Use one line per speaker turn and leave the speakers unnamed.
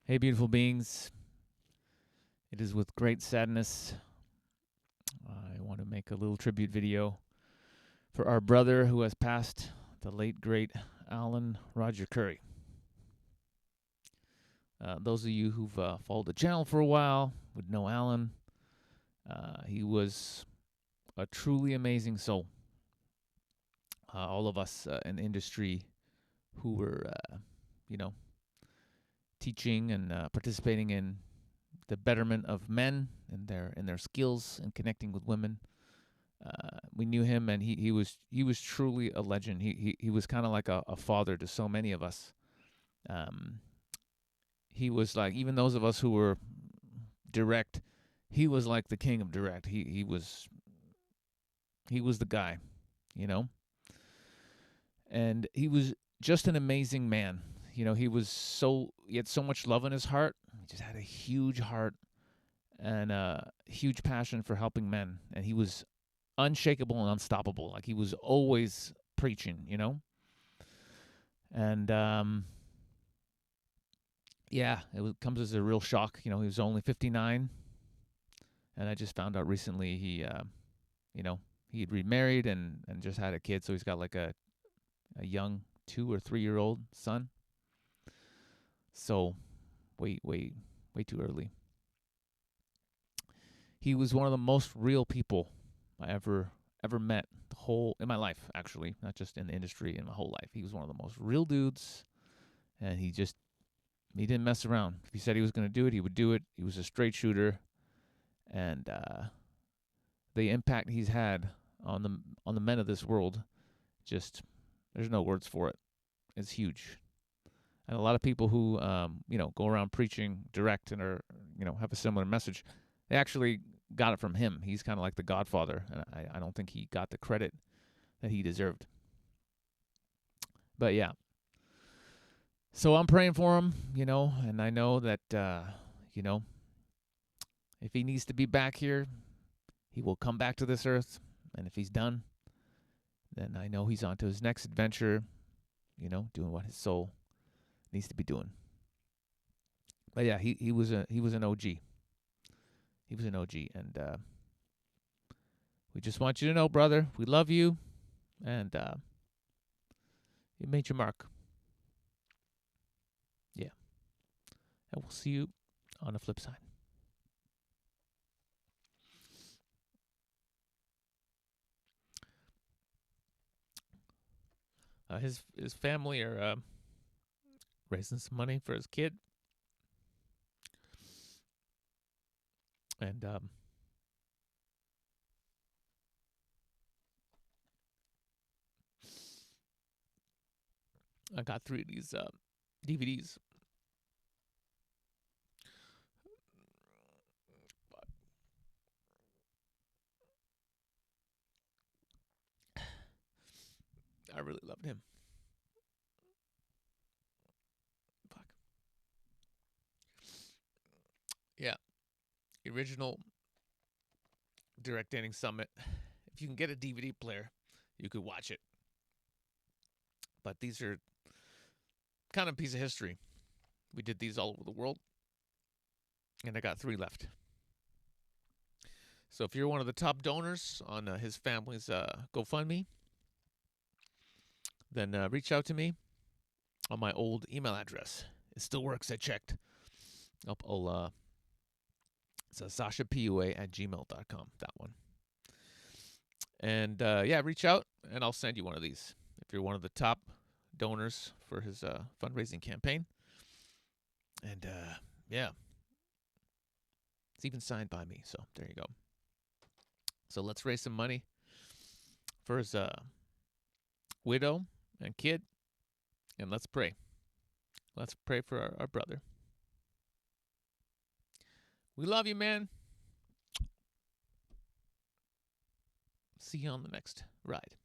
Hey, beautiful beings. It is with great sadness I want to make a little tribute video for our brother who has passed, the late, great Alan Roger Curry. Those of you who've followed the channel for a while would know Alan. He was a truly amazing soul. All of us in the industry who were, you know, teaching and participating in the betterment of men and their skills and connecting with women. We knew him, and he was truly a legend. He was kind of like a father to so many of us. Um, he was like, even those of us who were direct, he was like the king of direct. He was the guy, you know, and he was just an amazing man. He had so much love in his heart. He just had a huge heart and a huge passion for helping men, and he was unshakable and unstoppable. Like he was always preaching, And yeah, comes as a real shock. He was only 59, and I just found out recently you know, he had remarried and just had a kid. So he's got like a young 2 or 3 year old son. So way too early. He was one of the most real people I ever met in my life, actually, not just in the industry, in my whole life. He was one of the most real dudes, and he didn't mess around. If he said he was going to do it, he would do it. He was a straight shooter, and the impact he's had on the men of this world, just there's no words for it. It's huge. And a lot of people who go around preaching direct and are have a similar message, they actually got it from him. He's kind of like the Godfather, and I don't think he got the credit that he deserved. But yeah, so I'm praying for him, and I know that if he needs to be back here, he will come back to this earth. And if he's done, then I know he's on to his next adventure, doing what his soul needs to be doing. But yeah, he was an OG. He was an OG, and we just want you to know, brother, we love you, and you made your mark. Yeah, and we'll see you on the flip side. His family are raising some money for his kid, and I got 3 of these DVDs. I really loved him. Fuck. Yeah, the original Direct Dating Summit. If you can get a DVD player, you could watch it. But these are kind of a piece of history. We did these all over the world, and I got 3 left. So if you're one of the top donors on his family's GoFundMe, then reach out to me on my old email address. It still works. I checked. It's sashapua@gmail.com. That one. And yeah, reach out, and I'll send you one of these if you're one of the top donors for his fundraising campaign. And yeah, it's even signed by me. So there you go. So let's raise some money for his widow and kid, and let's pray. Let's pray for our brother. We love you, man. See you on the next ride.